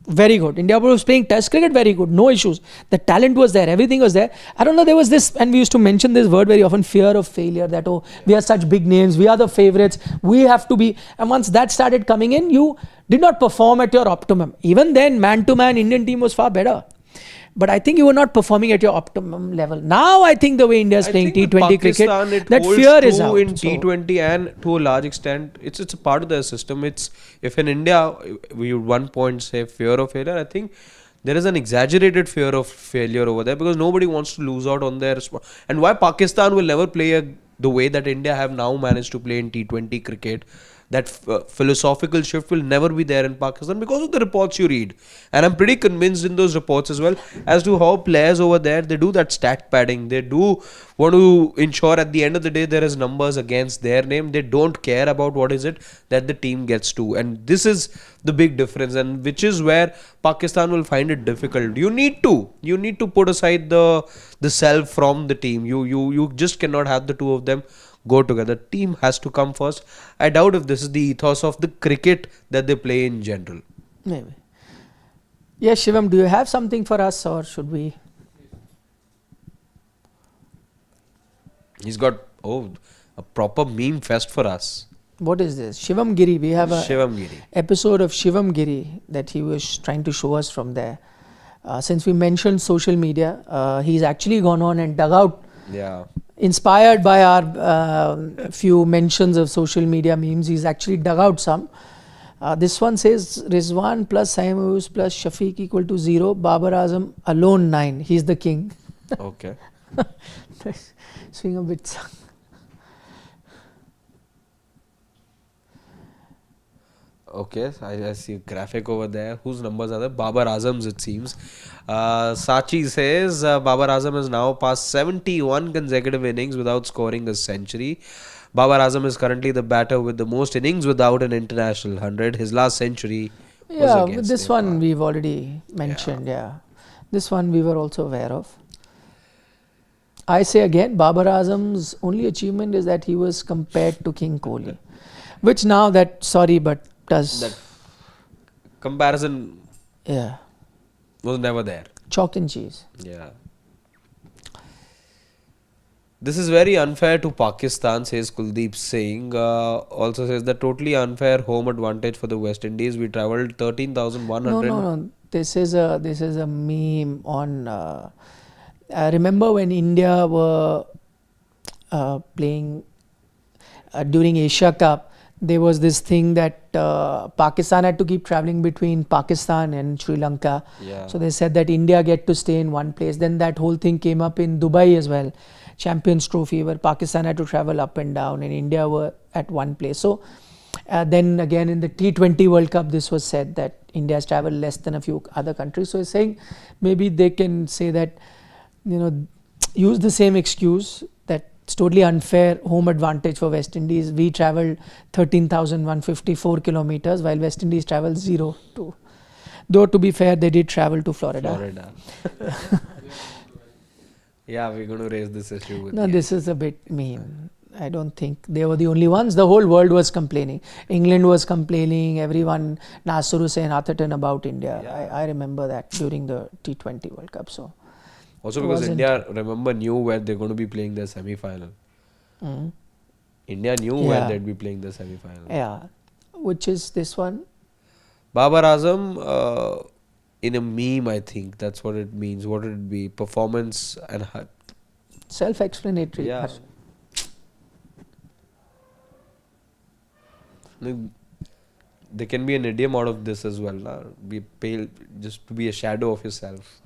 very good. India was playing test cricket, very good. No issues. The talent was there. Everything was there. I don't know, there was this, and we used to mention this word very often, fear of failure. That, oh, we are such big names. We are the favorites. We have to be. And once that started coming in, you did not perform at your optimum. Even then, man-to-man, Indian team was far better. But I think you were not performing at your optimum level. Now I think the way India is playing T20 cricket, that fear is out. In T20 and to a large extent, it's a part of their system. It's, if in India we would 1 point say fear of failure, I think there is an exaggerated fear of failure over there because nobody wants to lose out on their spot. And why Pakistan will never play the way that India have now managed to play in T20 cricket. That philosophical shift will never be there in Pakistan because of the reports you read. And I'm pretty convinced in those reports as well as to how players over there, they do that stat padding. They do want to ensure at the end of the day there is numbers against their name. They don't care about what is it that the team gets to. And this is the big difference, and which is where Pakistan will find it difficult. You need to put aside the self from the team. You just cannot have the two of them go together. Team has to come first. I doubt if this is the ethos of the cricket that they play in general. Maybe. Yes, Shivam, do you have something for us, or should we? He's got a proper meme fest for us. What is this? Shivam Giri. We have a Shivam Giri. episode of Shivam Giri that he was trying to show us from there. Since we mentioned social media, he's actually gone on and dug out. Yeah. Inspired by our few mentions of social media memes, he's actually dug out some. This one says Rizwan plus Saimuz plus Shafiq equal to 0. Babar Azam alone 9. He's the king. Okay. Swing a bit. Okay, I see a graphic over there. Whose numbers are there? Babar Azam's, it seems. Sachi says Babar Azam has now passed 71 consecutive innings without scoring a century. Babar Azam is currently the batter with the most innings without an international 100. His last century was against this Nepal. one we've already mentioned. Yeah. This one we were also aware of. I say again, Babar Azam's only achievement is that he was compared to King Kohli. Which now that, sorry, but does... That comparison was never there. Chalk and cheese. Yeah. This is very unfair to Pakistan, says Kuldeep Singh. Also says the totally unfair home advantage for the West Indies. We travelled 13,100. No. This is a meme on... remember when India were playing during Asia Cup, there was this thing that Pakistan had to keep travelling between Pakistan and Sri Lanka. Yeah. So they said that India get to stay in one place. Then that whole thing came up in Dubai as well. Champions Trophy, where Pakistan had to travel up and down and India were at one place. So then again in the T20 World Cup, this was said that India has travelled less than a few other countries. So he's saying maybe they can say that use the same excuse that it's totally unfair home advantage for West Indies. We travelled 13,154 kilometers while West Indies travelled 0 to. Though to be fair, they did travel to Florida. Yeah, we're going to raise this issue with this is a bit mean. I don't think they were the only ones. The whole world was complaining. England was complaining. Everyone, Nasser Hussain Atherton about India. Yeah. I remember that during the T20 World Cup. So also because India, remember, knew where they're going to be playing their semi-final. India knew where they'd be playing the semi-final. Yeah. Which is this one? Babar Azam, in a meme, I think that's what it means. What would it be? Performance and self-explanatory. Yeah. There can be an idiom out of this as well. Be pale, just to be a shadow of yourself.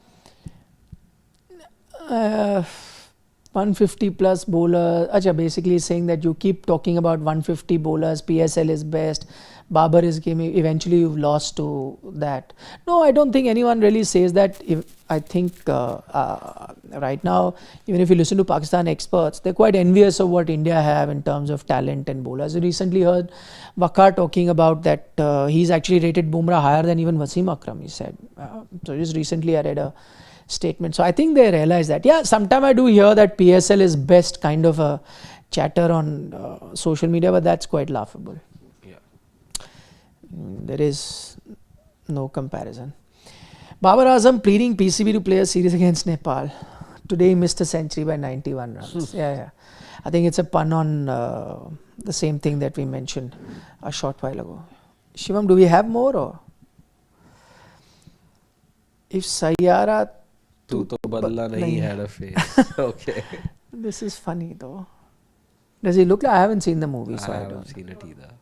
150 plus bowler. Basically saying that you keep talking about 150 bowlers. PSL is best. Babar is gaming. Eventually, you've lost to that. No, I don't think anyone really says that. I think right now, even if you listen to Pakistan experts, they're quite envious of what India have in terms of talent and bowlers. I recently heard Wakar talking about that he's actually rated Bumrah higher than even Wasim Akram, he said. So just recently I read a statement. So I think they realize that. Yeah, sometimes I do hear that PSL is best kind of a chatter on social media, but that's quite laughable. There is no comparison. Babar Azam pleading PCB to play a series against Nepal. Today he missed a century by 91 runs. Yeah. I think it's a pun on the same thing that we mentioned a short while ago. Shivam, do we have more? Or if Sayyara Tu to badla nahi had a face. Okay. This is funny though. Does he look like? I haven't seen the movie, so I haven't seen it either.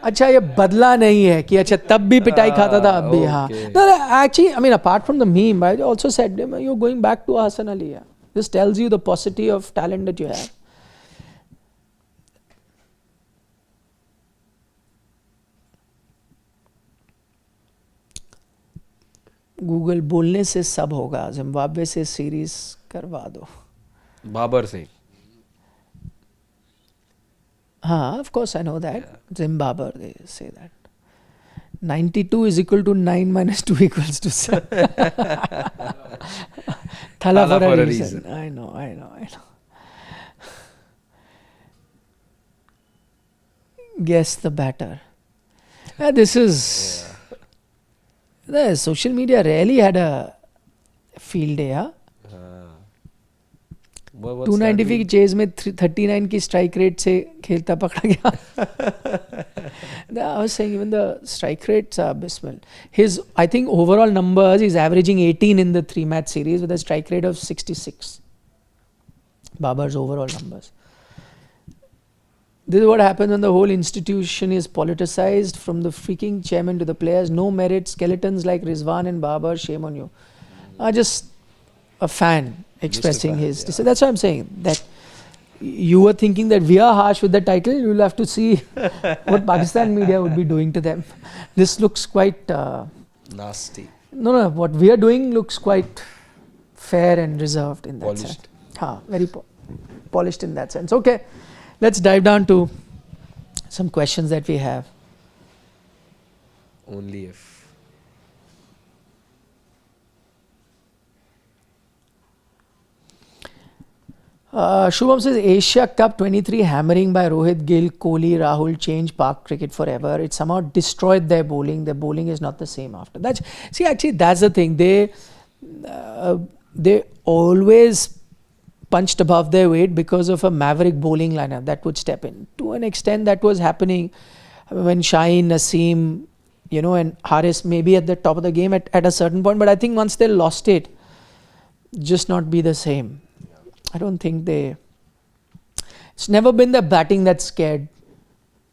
अच्छा ये बदला नहीं है कि अच्छा तब भी पिटाई खाता था अब भी हाँ no, actually I mean apart from the meme I also said you're going back to Hassan Ali. This tells you the paucity of talent that you have. Google बोलने से सब होगा जिम्बाब्वे से सीरीज करवा दो बाबर से of course I know that. Zimbabwe, they say that. 92 is equal to 9 minus 2 equals to 7. Thala for a reason. I know. Guess the batter. This is... The social media really had a field day, huh? 295 की chase में 39 की strike rate से खेलता पकड़ा गया. I was saying even the strike rates are abysmal. His, I think overall numbers, he's averaging 18 in the 3-match series with a strike rate of 66. Babar's overall numbers. This is what happens when the whole institution is politicized, from the freaking chairman to the players. No merit, skeletons like Rizwan and Babar, shame on you. Just a fan expressing his... Yeah. That's what I'm saying. That you were thinking that we are harsh with the title. You'll have to see what Pakistan media would be doing to them. This looks quite... nasty. No. What we are doing looks quite fair and reserved in that sense. Very polished in that sense. Okay. Let's dive down to some questions that we have. Only if... Shubham says Asia Cup 23 hammering by Rohit, Gill, Kohli, Rahul changed Pak cricket forever. It somehow destroyed their bowling. Their bowling is not the same after. Actually that's the thing. They always punched above their weight because of a maverick bowling lineup that would step in. To an extent that was happening when Shaheen, Naseem, and Haris maybe at the top of the game at a certain point. But I think once they lost it, just not be the same. I don't think it's never been the batting that scared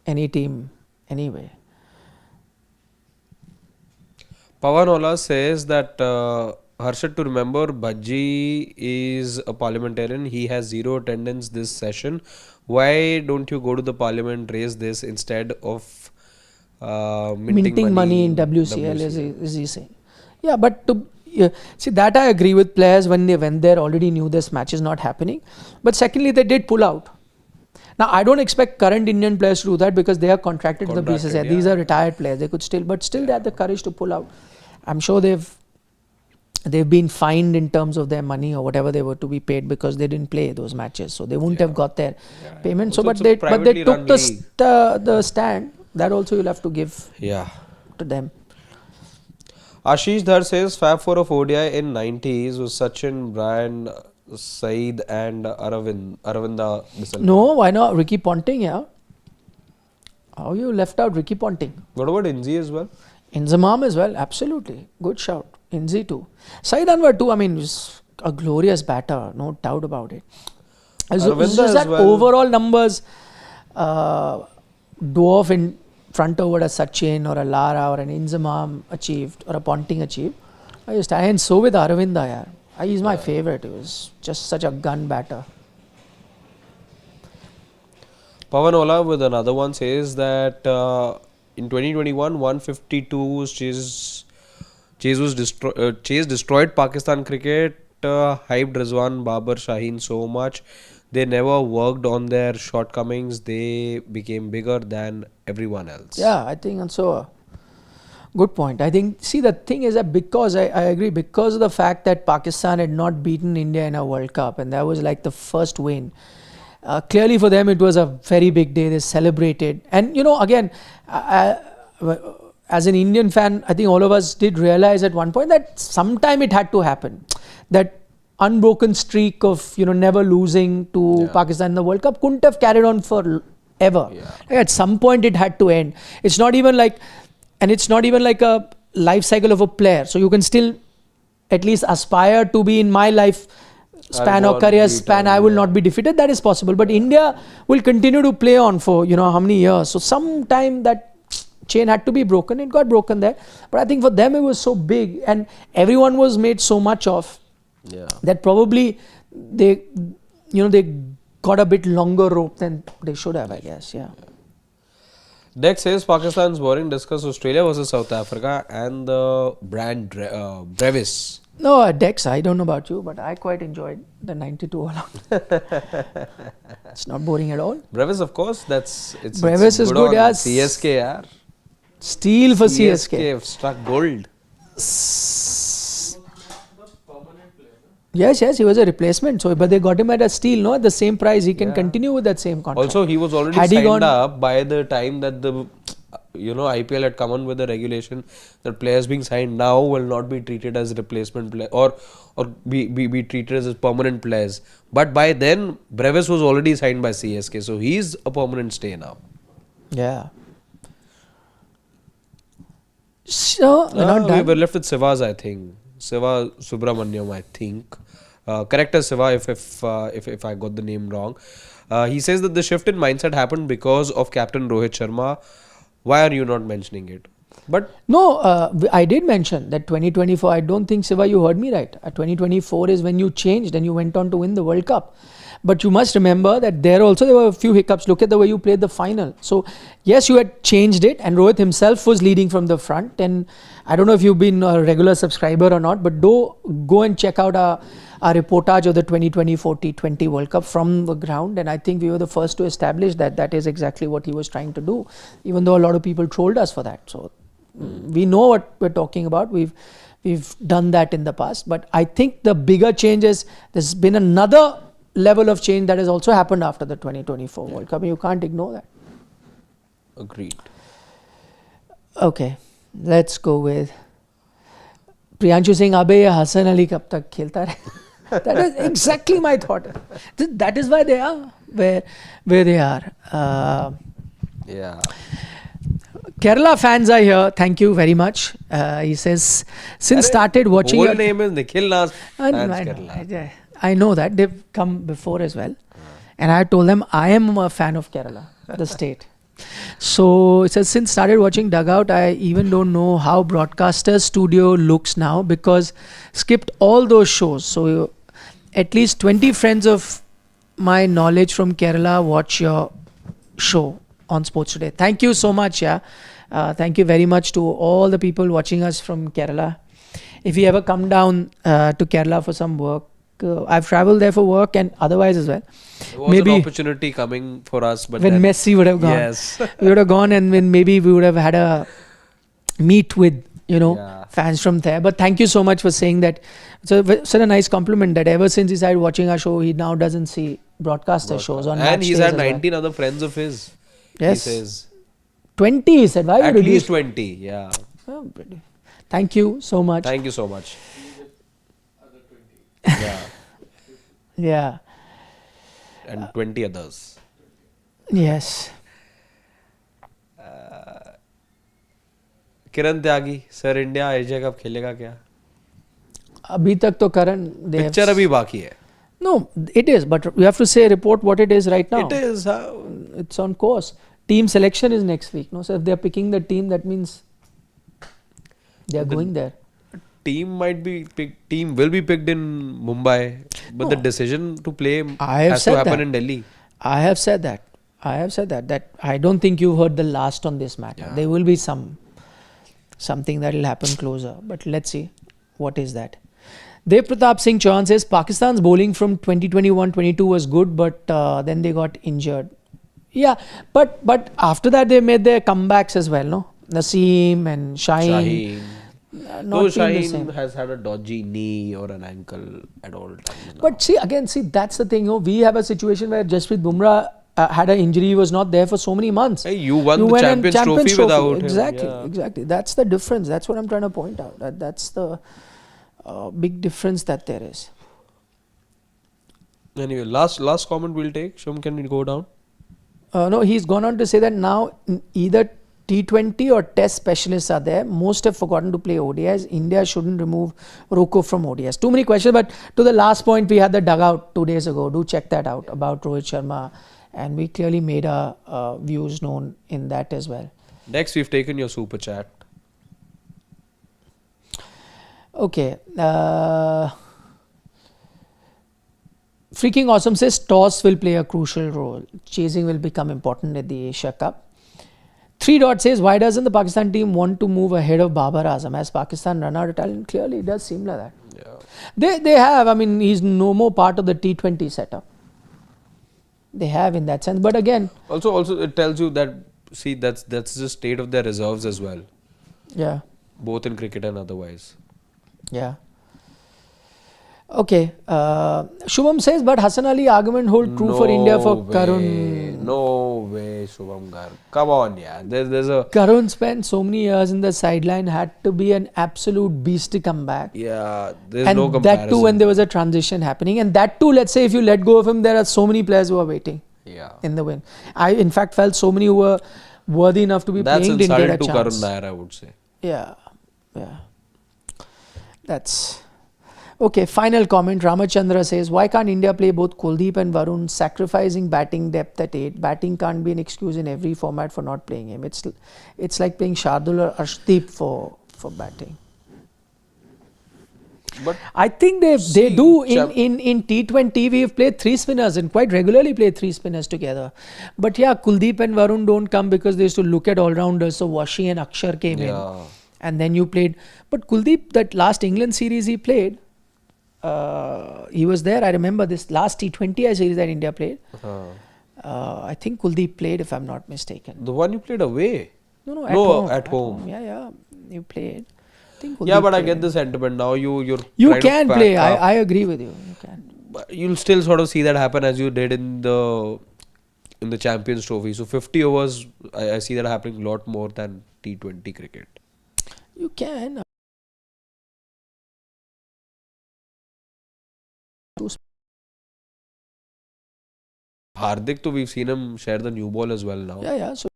any team anyway. Pawan Ola says that Harshad, to remember, BHAJJI is a parliamentarian. He has 0 attendance this session. Why don't you go to the parliament, raise this instead of minting money in WCL, is he saying? Yeah, but see that I agree with players when they went there already knew this match is not happening. But secondly, they did pull out. Now I don't expect current Indian players to do that because they are contracted to the BCCI. Yeah. These are retired players. They could still, but still they have the courage to pull out. I'm sure they've been fined in terms of their money or whatever they were to be paid because they didn't play those matches, so they wouldn't have got their payment. So, but they took the stand. That also you'll have to give to them. Ashish Dhar says Fab 4 of ODI in 90s was Sachin, Brian, Saeed and Aravinda Bisalva. No, why not? Ricky Ponting, yeah. How you left out Ricky Ponting? What about Inzi as well? Inzamam as well, absolutely. Good shout. Inzi too. Saeed Anwar too, I mean, is a glorious batter, no doubt about it. It's just that overall numbers dwarf in front of what a Sachin or a Lara or an Inzamam achieved or a Ponting achieved. And so with Aravinda, yeah. He's my favourite. He was just such a gun batter. Pavan Ola with another one says that in 2021, 152 chase destroyed Pakistan cricket, hyped Rizwan, Babar, Shaheen so much. They never worked on their shortcomings. They became bigger than everyone else. Yeah, I think and so. Good point. I think, see, the thing is that because I agree, because of the fact that Pakistan had not beaten India in a World Cup and that was like the first win, clearly for them it was a very big day. They celebrated. And, you know, again, as an Indian fan, I think all of us did realize at one point that sometime it had to happen. That unbroken streak of, you know, never losing to Pakistan in the World Cup couldn't have carried on forever. Yeah. At some point it had to end. It's not even like a life cycle of a player. So you can still at least aspire to be in my life span or career span. I will not be defeated. That is possible. But India will continue to play on for, you know, how many years. So sometime that chain had to be broken. It got broken there. But I think for them it was so big and everyone was made so much of that probably they got a bit longer rope than they should have, I guess. Yeah. Dex says Pakistan's boring. Discuss Australia versus South Africa and the brand Brevis. No, Dex, I don't know about you, but I quite enjoyed the 92 all out. It's not boring at all. Brevis, of course, Brevis is good, yeah. CSK, yaar. Steel for CSK. CSK struck gold. Yes, he was a replacement. So, but they got him at a steal, no? At the same price, he can continue with that same contract. Also, he was already signed up by the time that the IPL had come on with the regulation that players being signed now will not be treated as replacement player or be treated as permanent players. But by then, Brevis was already signed by CSK, so he's a permanent stay now. Yeah. So we were left with Sivas, I think. Siva Subramaniam, I think. Correct as Siva if I got the name wrong. He says that the shift in mindset happened because of Captain Rohit Sharma. Why are you not mentioning it? But no, I did mention that 2024. I don't think, Siva, you heard me right. 2024 is when you changed and you went on to win the World Cup. But you must remember that there were a few hiccups. Look at the way you played the final. So yes, you had changed it and Rohit himself was leading from the front. And I don't know if you've been a regular subscriber or not, but go and check out our reportage of the 2024 T20 World Cup from the ground. And I think we were the first to establish that is exactly what he was trying to do, even though a lot of people trolled us for that. So we know what we're talking about. We've done that in the past. But I think the bigger change is there's been another level of change that has also happened after the 2024 World Cup. You can't ignore that. Agreed. Okay, let's go with Priyanshu Singh. Abe Hassan Ali kab tak khelta rahe? That is exactly my thought. That is why they are where they are. Yeah. Kerala fans are here. Thank you very much. He says, since started watching. Whole name is Nikhil Nas fans Kerala. I know that. They've come before as well. And I told them I am a fan of Kerala, the state. So it says, since started watching Dugout, I even don't know how Broadcaster Studio looks now because skipped all those shows. So at least 20 friends of my knowledge from Kerala watch your show on Sports Today. Thank you so much. Thank you very much to all the people watching us from Kerala. if you ever come down to Kerala for some work, I've traveled there for work and otherwise as well. There was Maybe an opportunity coming for us, but when then, Messi would have gone, yes. we would have gone, and when maybe we would have had a meet with fans from there. But thank you so much for saying that. It's such a nice compliment that ever since he started watching our show, he now doesn't see broadcaster shows on. And match he's days had as well. 19 other friends of his. Yes. He says 20, he said. Why at would you least 20. Yeah. Oh, pretty. Thank you so much. Thank you so much. Yeah. Yeah. And 20 others. Yes. Kiran Tyagi sir India Asia cup खेलेगा क्या? अभी तक तो करण picture अभी बाकी है. No, it is, but you have to say report what it is right now. It is. It's on course. Team selection is next week. No, so if they're picking the team, that means they are going there. Team will be picked in Mumbai, but the decision to play has to happen in Delhi. I have said that. That I don't think you've heard the last on this matter. Yeah. There will be something that will happen closer, but let's see what is that. Dev Pratap Singh Chauhan says Pakistan's bowling from 2021-22 was good, but then they got injured. Yeah, but after that they made their comebacks as well, no? Naseem and Shaheen. No, Shaheen has had a dodgy knee or an ankle at all times now. But see, that's the thing. We have a situation where Jasprit Bumrah had an injury, he was not there for so many months. Hey, you won the Champions Trophy without him. Exactly. That's the difference. That's what I'm trying to point out. That's the big difference that there is. Anyway, last comment we'll take. Shum, can we go down? No, he's gone on to say that now either T20 or Test specialists are there. Most have forgotten to play ODIs. India shouldn't remove Roko from ODIs. Too many questions, but to the last point, we had the dugout 2 days ago. Do check that out about Rohit Sharma. And we clearly made our views known in that as well. Next, we've taken your super chat. Okay. Freaking Awesome says toss will play a crucial role. Chasing will become important at the Asia Cup. 3 Dot says, why doesn't the Pakistan team want to move ahead of Babar Azam? Has Pakistan run out of talent? Clearly, it does seem like that. Yeah. They have. I mean, he's no more part of the T20 setup. They have in that sense. But again... Also it tells you that, see, that's the state of their reserves as well. Yeah. Both in cricket and otherwise. Yeah. Okay. Shubham says, but Hassan Ali argument hold true for India for Karun. No way, Shubham Gar. Come on, yeah. There's a... Karun spent so many years in the sideline, had to be an absolute beast to come back. Yeah, there's no comparison. And that too when there was a transition happening. And that too, let's say if you let go of him, there are so many players who are waiting in the win. I in fact felt so many who were worthy enough to be playing didn't get a chance. That's insulting to Karun Nair, I would say. Yeah. That's... Okay, final comment. Ramachandra says, why can't India play both Kuldeep and Varun, sacrificing batting depth at 8? Batting can't be an excuse in every format for not playing him. It's like playing Shardul or Arshdeep for batting. But I think they do in T20. We have played 3 spinners and quite regularly played 3 spinners together. But yeah, Kuldeep and Varun don't come because they used to look at all-rounders. So Washi and Akshar came in. And then you played. But Kuldeep, that last England series he played, he was there. I remember this last T20 series that India played. I think Kuldeep played, if I'm not mistaken. The one you played away? No, at home. Yeah, you played. I think yeah, but I get the sentiment now. You can play. I agree with you. You can. But you'll still sort of see that happen as you did in the Champions Trophy. So 50 overs, I see that happening a lot more than T20 cricket. You can. Hardik, too, we've seen him share the new ball as well now. Yeah. So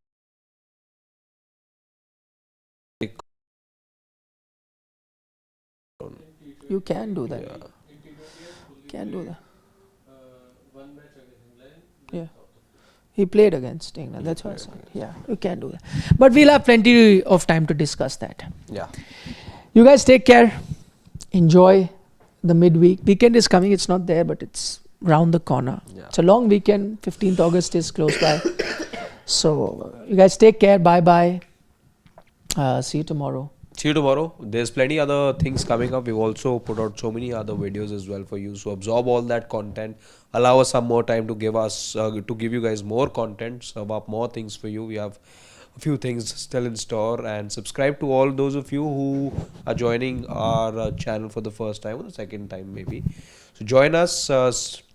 you can do that. Can do that. Yeah. He played against England. That's what I said. Yeah, you can do that. But we'll have plenty of time to discuss that. Yeah. You guys take care. Enjoy the midweek. Weekend is coming. It's not there, but it's round the corner. Yeah. It's a long weekend. 15th August is close by. So you guys take care. Bye-bye. See you tomorrow. See you tomorrow. There's plenty other things coming up. We've also put out so many other videos as well for you. So absorb all that content. Allow us some more time to give you guys more content, serve up more things for you. We have a few things still in store, and subscribe to all those of you who are joining our channel for the first time or the second time maybe. So join us,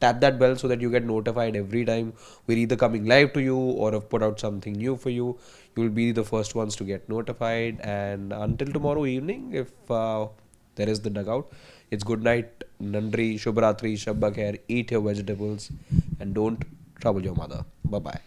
tap that bell so that you get notified every time we're either coming live to you or have put out something new for you. You will be the first ones to get notified. And until tomorrow evening, if there is the dugout, it's good night, Nandri, Shubhratri, Shabba Khair, eat your vegetables and don't trouble your mother. Bye bye.